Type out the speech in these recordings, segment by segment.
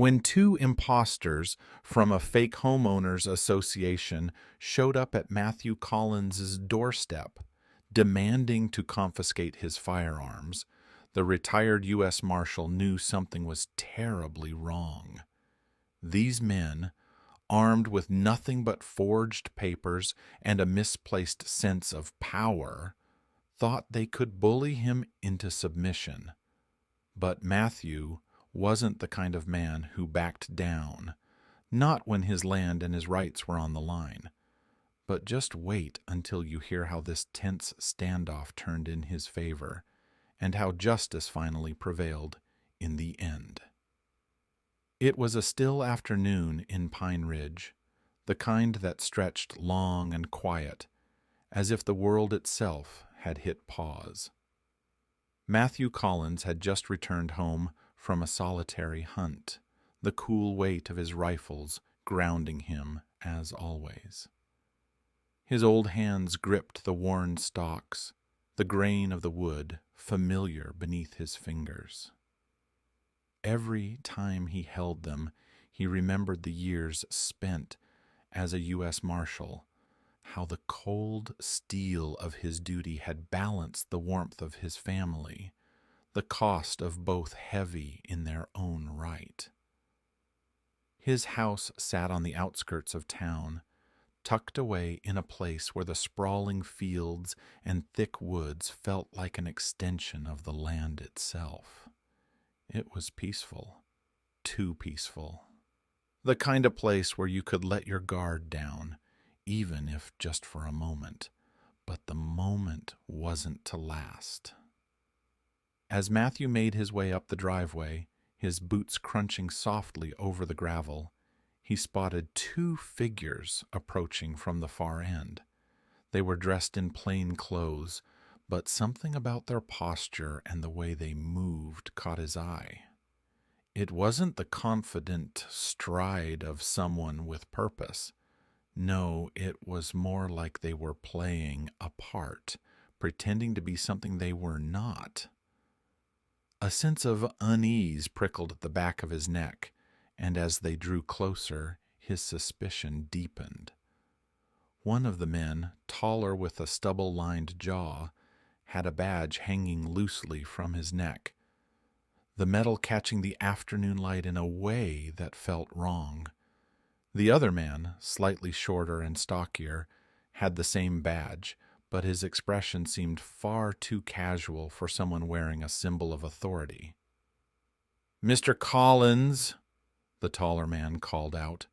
When two imposters from a fake homeowners association showed up at Matthew Collins's doorstep, demanding to confiscate his firearms, the retired U.S. Marshal knew something was terribly wrong. These men, armed with nothing but forged papers and a misplaced sense of power, thought they could bully him into submission. But Matthew wasn't the kind of man who backed down, not when his land and his rights were on the line. But just wait until you hear how this tense standoff turned in his favor, and how justice finally prevailed in the end. It was a still afternoon in Pine Ridge, the kind that stretched long and quiet, as if the world itself had hit pause. Matthew Collins had just returned home from a solitary hunt, the cool weight of his rifles grounding him as always. His old hands gripped the worn stalks, the grain of the wood familiar beneath his fingers. Every time he held them, he remembered the years spent as a U.S. Marshal, how the cold steel of his duty had balanced the warmth of his family, the cost of both heavy in their own right. His house sat on the outskirts of town, tucked away in a place where the sprawling fields and thick woods felt like an extension of the land itself. It was peaceful, too peaceful. The kind of place where you could let your guard down, even if just for a moment, but the moment wasn't to last. As Matthew made his way up the driveway, his boots crunching softly over the gravel, he spotted two figures approaching from the far end. They were dressed in plain clothes, but something about their posture and the way they moved caught his eye. It wasn't the confident stride of someone with purpose. No, it was more like they were playing a part, pretending to be something they were not. A sense of unease prickled at the back of his neck, and as they drew closer, his suspicion deepened. One of the men, taller with a stubble-lined jaw, had a badge hanging loosely from his neck, the metal catching the afternoon light in a way that felt wrong. The other man, slightly shorter and stockier, had the same badge, but his expression seemed far too casual for someone wearing a symbol of authority. "Mr. Collins," the taller man called out,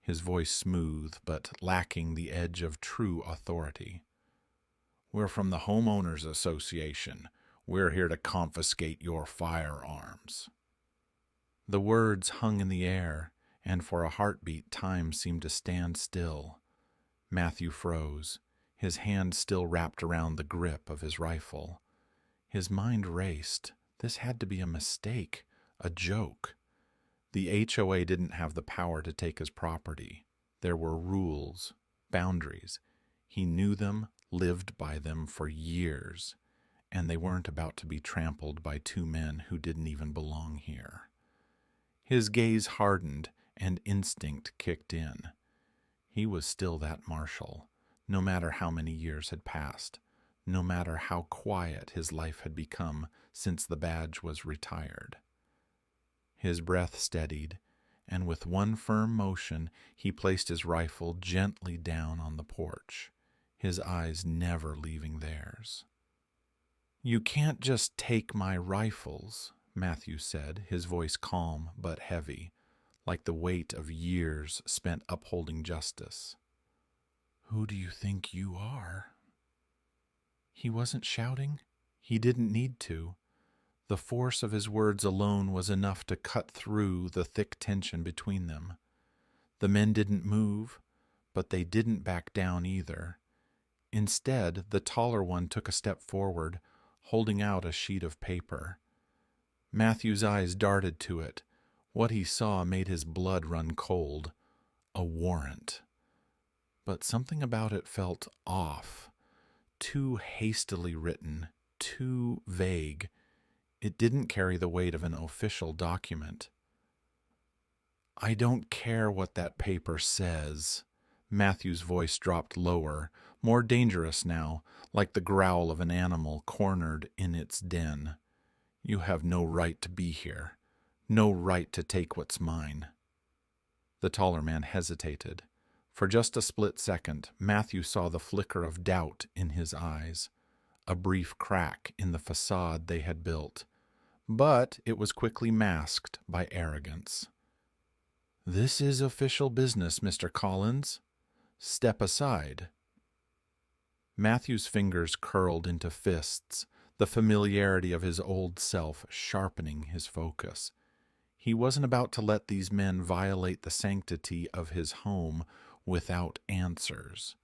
his voice smooth but lacking the edge of true authority. "We're from the Homeowners Association. We're here to confiscate your firearms." The words hung in the air, and for a heartbeat time seemed to stand still. Matthew froze, his hand still wrapped around the grip of his rifle. His mind raced. This had to be a mistake, a joke. The HOA didn't have the power to take his property. There were rules, boundaries. He knew them, lived by them for years, and they weren't about to be trampled by two men who didn't even belong here. His gaze hardened, and instinct kicked in. He was still that Marshal, no matter how many years had passed, no matter how quiet his life had become since the badge was retired. His breath steadied, and with one firm motion he placed his rifle gently down on the porch, his eyes never leaving theirs. "You can't just take my rifles," Matthew said, his voice calm but heavy, like the weight of years spent upholding justice. "Who do you think you are?" He wasn't shouting. He didn't need to. The force of his words alone was enough to cut through the thick tension between them. The men didn't move, but they didn't back down either. Instead, the taller one took a step forward, holding out a sheet of paper. Matthew's eyes darted to it. What he saw made his blood run cold. A warrant. But something about it felt off. Too hastily written, too vague. It didn't carry the weight of an official document. I don't care what that paper says. Matthew's voice dropped lower, more dangerous now, like the growl of an animal cornered in its den. You have no right to be here. No right to take what's mine. The taller man hesitated. For just a split second, Matthew saw the flicker of doubt in his eyes, a brief crack in the facade they had built. But it was quickly masked by arrogance. This is official business, Mr. Collins. Step aside. Matthew's fingers curled into fists, the familiarity of his old self sharpening his focus. He wasn't about to let these men violate the sanctity of his home without answers.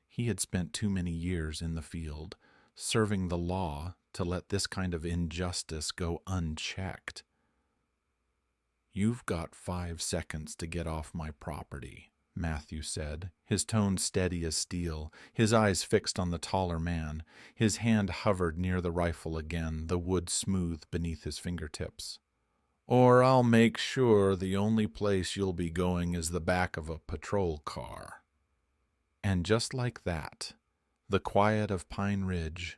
He had spent too many years in the field, serving the law, to let this kind of injustice go unchecked. You've got 5 seconds to get off my property, Matthew said, his tone steady as steel, his eyes fixed on the taller man. His hand hovered near the rifle again, the wood smooth beneath his fingertips. Or I'll make sure the only place you'll be going is the back of a patrol car. And just like that, the quiet of Pine Ridge,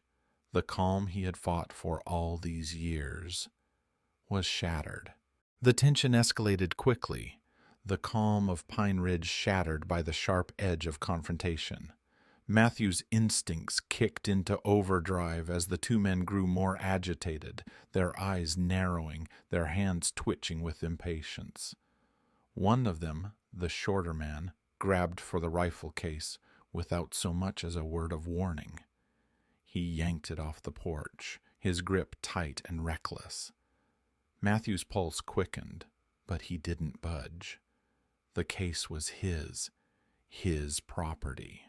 the calm he had fought for all these years, was shattered. The tension escalated quickly, the calm of Pine Ridge shattered by the sharp edge of confrontation. Matthew's instincts kicked into overdrive as the two men grew more agitated, their eyes narrowing, their hands twitching with impatience. One of them, the shorter man, grabbed for the rifle case without so much as a word of warning. He yanked it off the porch, his grip tight and reckless. Matthew's pulse quickened, but he didn't budge. The case was his property.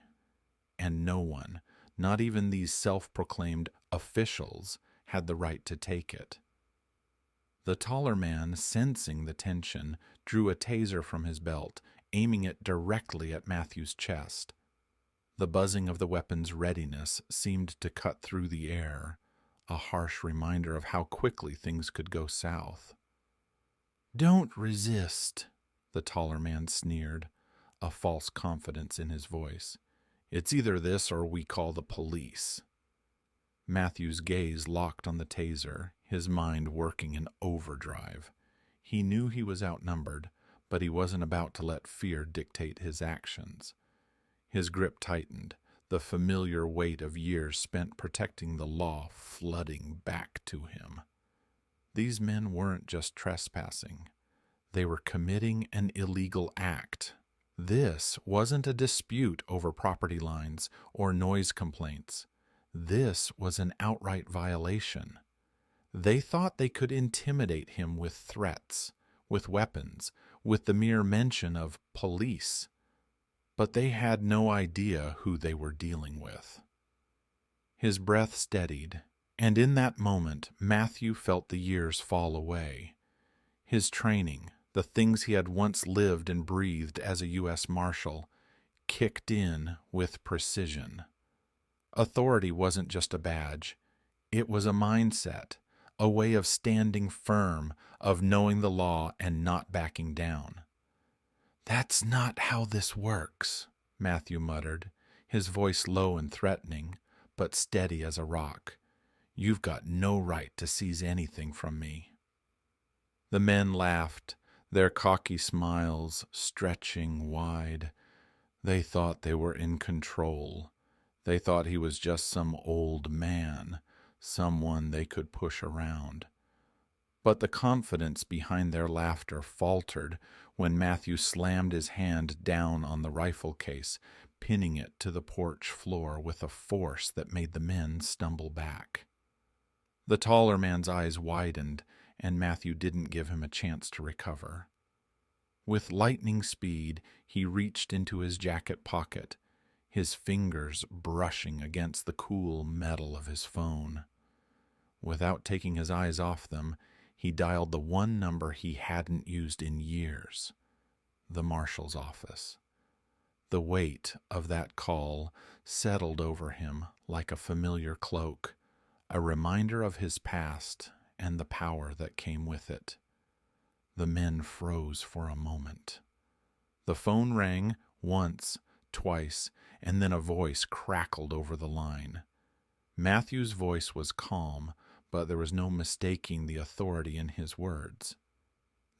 And no one, not even these self-proclaimed officials, had the right to take it. The taller man, sensing the tension, drew a taser from his belt, aiming it directly at Matthew's chest. The buzzing of the weapon's readiness seemed to cut through the air, a harsh reminder of how quickly things could go south. Don't resist, the taller man sneered, a false confidence in his voice. It's either this or we call the police. Matthew's gaze locked on the taser, his mind working in overdrive. He knew he was outnumbered, but he wasn't about to let fear dictate his actions. His grip tightened, the familiar weight of years spent protecting the law flooding back to him. These men weren't just trespassing. They were committing an illegal act. This wasn't a dispute over property lines or noise complaints. This was an outright violation. They thought they could intimidate him with threats, with weapons, with the mere mention of police. But they had no idea who they were dealing with. His breath steadied, and in that moment Matthew felt the years fall away. His training, the things he had once lived and breathed as a U.S. Marshal, kicked in with precision. Authority wasn't just a badge. It was a mindset, a way of standing firm, of knowing the law and not backing down. That's not how this works, Matthew muttered, his voice low and threatening, but steady as a rock. You've got no right to seize anything from me. The men laughed, their cocky smiles stretching wide. They thought they were in control. They thought he was just some old man, someone they could push around. But the confidence behind their laughter faltered when Matthew slammed his hand down on the rifle case, pinning it to the porch floor with a force that made the men stumble back. The taller man's eyes widened, and Matthew didn't give him a chance to recover. With lightning speed, he reached into his jacket pocket, his fingers brushing against the cool metal of his phone. Without taking his eyes off them, he dialed the one number he hadn't used in years, the Marshal's office. The weight of that call settled over him like a familiar cloak, a reminder of his past and the power that came with it. The men froze for a moment. The phone rang once, twice, and then a voice crackled over the line. Matthew's voice was calm, but there was no mistaking the authority in his words.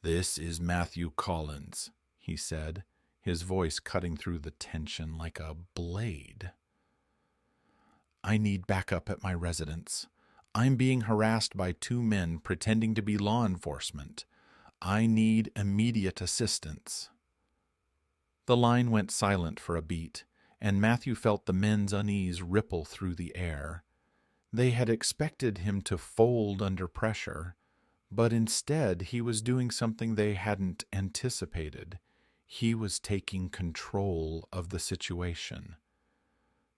"This is Matthew Collins," he said, his voice cutting through the tension like a blade. "I need backup at my residence. I'm being harassed by two men pretending to be law enforcement. I need immediate assistance." The line went silent for a beat, and Matthew felt the men's unease ripple through the air. They had expected him to fold under pressure, but instead he was doing something they hadn't anticipated. He was taking control of the situation.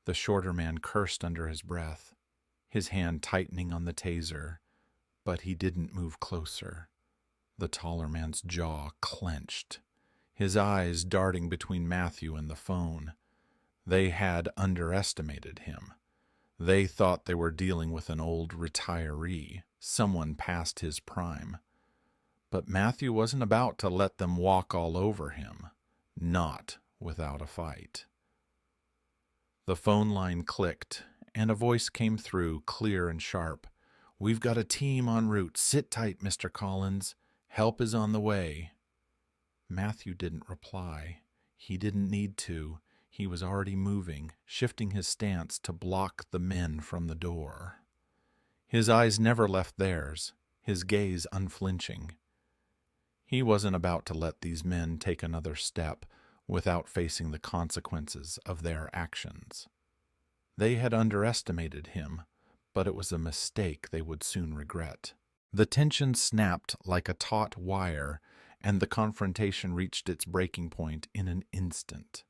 The shorter man cursed under his breath, his hand tightening on the taser, but he didn't move closer. The taller man's jaw clenched, his eyes darting between Matthew and the phone. They had underestimated him. They thought they were dealing with an old retiree, someone past his prime. But Matthew wasn't about to let them walk all over him, not without a fight. The phone line clicked, and a voice came through, clear and sharp. "We've got a team en route. Sit tight, Mr. Collins. Help is on the way." Matthew didn't reply. He didn't need to. He was already moving, shifting his stance to block the men from the door. His eyes never left theirs, his gaze unflinching. He wasn't about to let these men take another step without facing the consequences of their actions. They had underestimated him, but it was a mistake they would soon regret. The tension snapped like a taut wire, and the confrontation reached its breaking point in an instant.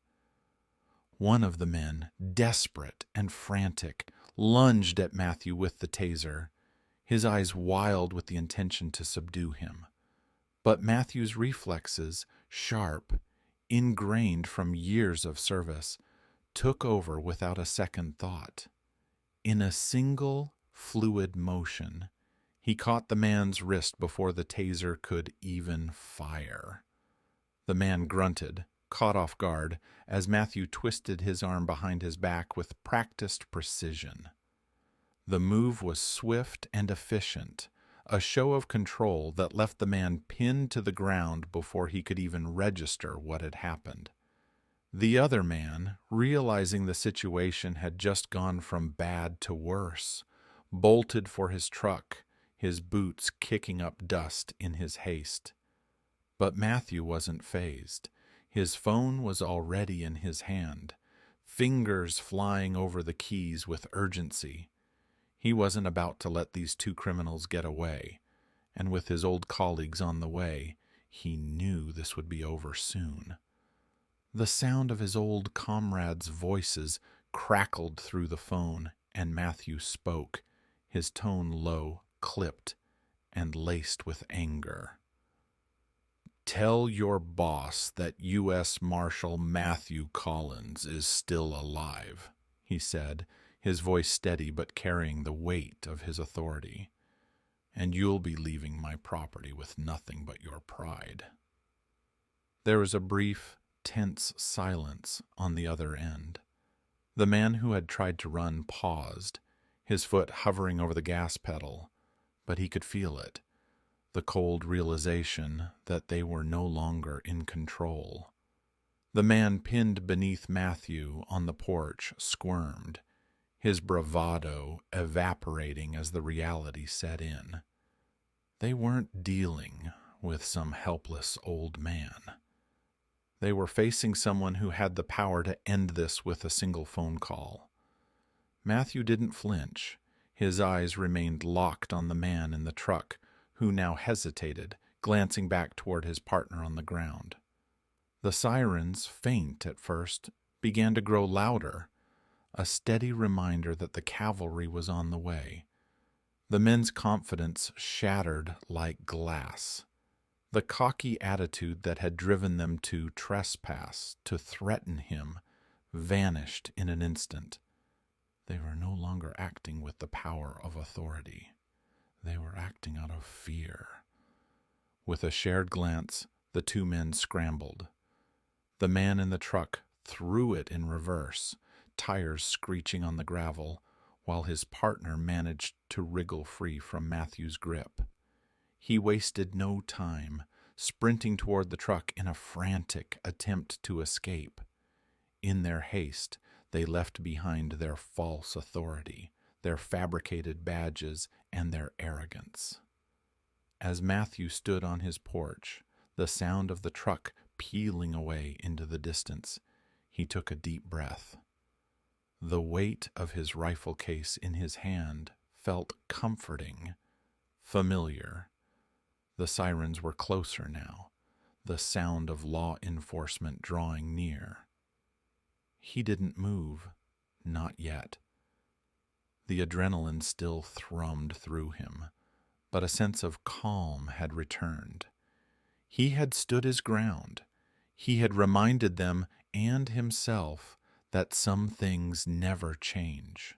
One of the men, desperate and frantic, lunged at Matthew with the taser, his eyes wild with the intention to subdue him. But Matthew's reflexes, sharp, ingrained from years of service, took over without a second thought. In a single, fluid motion, he caught the man's wrist before the taser could even fire. The man grunted, caught off guard, as Matthew twisted his arm behind his back with practiced precision. The move was swift and efficient, a show of control that left the man pinned to the ground before he could even register what had happened. The other man, realizing the situation had just gone from bad to worse, bolted for his truck, his boots kicking up dust in his haste. But Matthew wasn't fazed. His phone was already in his hand, fingers flying over the keys with urgency. He wasn't about to let these two criminals get away, and with his old colleagues on the way, he knew this would be over soon. The sound of his old comrades' voices crackled through the phone, and Matthew spoke, his tone low, clipped, and laced with anger. "Tell your boss that U.S. Marshal Matthew Collins is still alive," he said, his voice steady but carrying the weight of his authority. "And you'll be leaving my property with nothing but your pride." There was a brief, tense silence on the other end. The man who had tried to run paused, his foot hovering over the gas pedal, but he could feel it, the cold realization that they were no longer in control. The man pinned beneath Matthew on the porch squirmed, his bravado evaporating as the reality set in. They weren't dealing with some helpless old man. They were facing someone who had the power to end this with a single phone call. Matthew didn't flinch. His eyes remained locked on the man in the truck, who now hesitated, glancing back toward his partner on the ground. The sirens, faint at first, began to grow louder, a steady reminder that the cavalry was on the way. The men's confidence shattered like glass. The cocky attitude that had driven them to trespass, to threaten him, vanished in an instant. They were no longer acting with the power of authority. They were acting out of fear. With a shared glance, the two men scrambled. The man in the truck threw it in reverse, tires screeching on the gravel, while his partner managed to wriggle free from Matthew's grip. He wasted no time, sprinting toward the truck in a frantic attempt to escape. In their haste, they left behind their false authority, their fabricated badges, and their arrogance. As Matthew stood on his porch, the sound of the truck peeling away into the distance, he took a deep breath. The weight of his rifle case in his hand felt comforting, familiar. The sirens were closer now, the sound of law enforcement drawing near. He didn't move, not yet. The adrenaline still thrummed through him, but a sense of calm had returned. He had stood his ground. He had reminded them and himself that some things never change.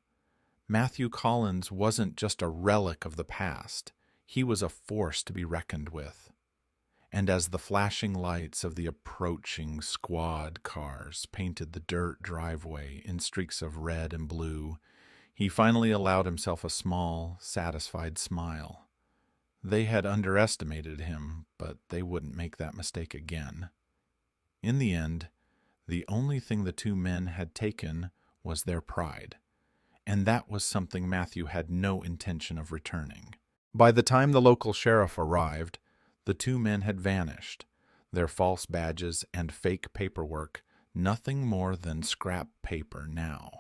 Matthew Collins wasn't just a relic of the past. He was a force to be reckoned with. And as the flashing lights of the approaching squad cars painted the dirt driveway in streaks of red and blue, he finally allowed himself a small, satisfied smile. They had underestimated him, but they wouldn't make that mistake again. In the end, the only thing the two men had taken was their pride, and that was something Matthew had no intention of returning. By the time the local sheriff arrived, the two men had vanished, their false badges and fake paperwork nothing more than scrap paper now.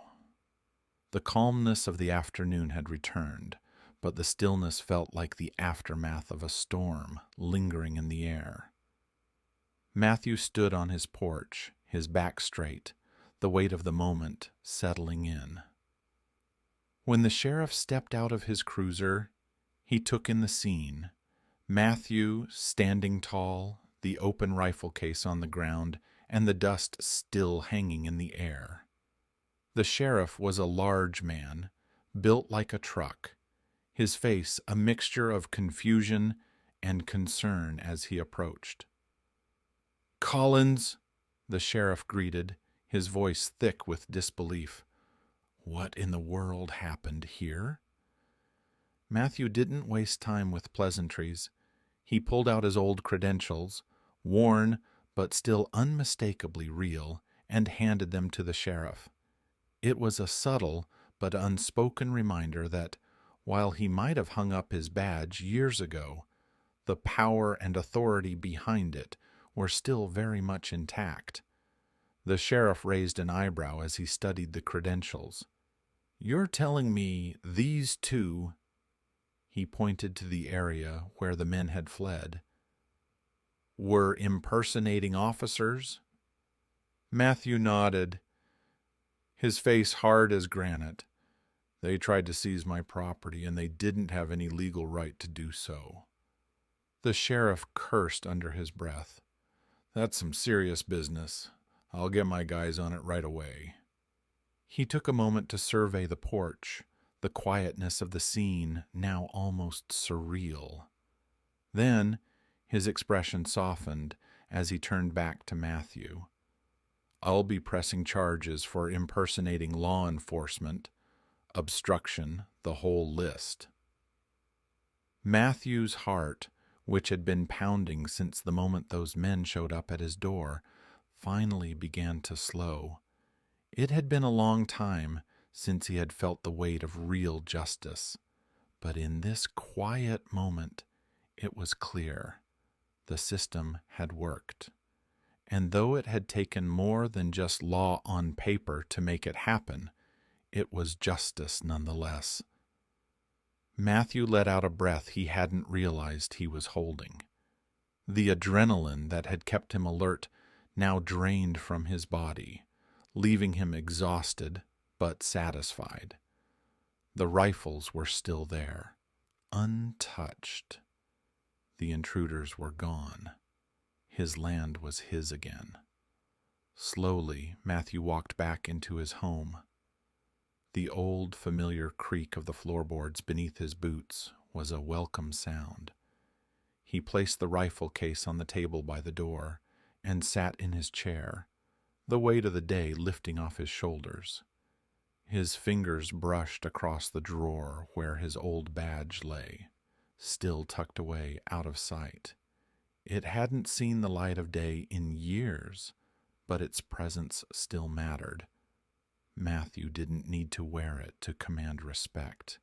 The calmness of the afternoon had returned, but the stillness felt like the aftermath of a storm lingering in the air. Matthew stood on his porch, his back straight, the weight of the moment settling in. When the sheriff stepped out of his cruiser, he took in the scene. Matthew standing tall, the open rifle case on the ground, and the dust still hanging in the air. The sheriff was a large man, built like a truck, his face a mixture of confusion and concern as he approached. "Collins," the sheriff greeted, his voice thick with disbelief. What in the world happened here? Matthew didn't waste time with pleasantries. He pulled out his old credentials, worn but still unmistakably real, and handed them to the sheriff. It was a subtle but unspoken reminder that, while he might have hung up his badge years ago, the power and authority behind it were still very much intact. The sheriff raised an eyebrow as he studied the credentials. "You're telling me these two," he pointed to the area where the men had fled, "were impersonating officers?" Matthew nodded, his face hard as granite. "They tried to seize my property, and they didn't have any legal right to do so." The sheriff cursed under his breath. "That's some serious business. I'll get my guys on it right away." He took a moment to survey the porch, the quietness of the scene now almost surreal. Then his expression softened as he turned back to Matthew. "I'll be pressing charges for impersonating law enforcement, obstruction, the whole list." Matthew's heart, which had been pounding since the moment those men showed up at his door, finally began to slow. It had been a long time since he had felt the weight of real justice, but in this quiet moment it was clear. The system had worked. And though it had taken more than just law on paper to make it happen, it was justice nonetheless. Matthew let out a breath he hadn't realized he was holding. The adrenaline that had kept him alert now drained from his body, leaving him exhausted but satisfied. The rifles were still there, untouched. The intruders were gone. His land was his again. Slowly, Matthew walked back into his home. The old, familiar creak of the floorboards beneath his boots was a welcome sound. He placed the rifle case on the table by the door and sat in his chair, the weight of the day lifting off his shoulders. His fingers brushed across the drawer where his old badge lay, still tucked away out of sight. It hadn't seen the light of day in years, but its presence still mattered. Matthew didn't need to wear it to command respect.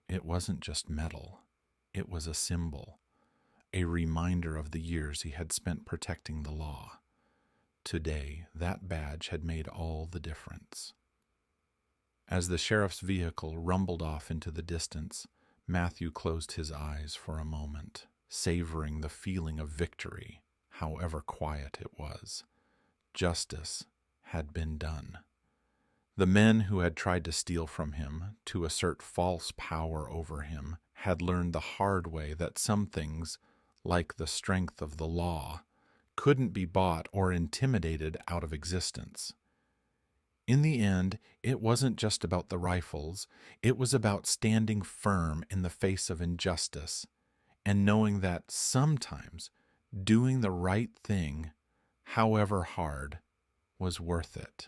It wasn't just metal. It was a symbol, a reminder of the years he had spent protecting the law. Today, that badge had made all the difference. As the sheriff's vehicle rumbled off into the distance, Matthew closed his eyes for a moment, savoring the feeling of victory, however quiet it was. Justice had been done. The men who had tried to steal from him, to assert false power over him, had learned the hard way that some things, like the strength of the law, couldn't be bought or intimidated out of existence. In the end, it wasn't just about the rifles. It was about standing firm in the face of injustice and knowing that sometimes doing the right thing, however hard, was worth it.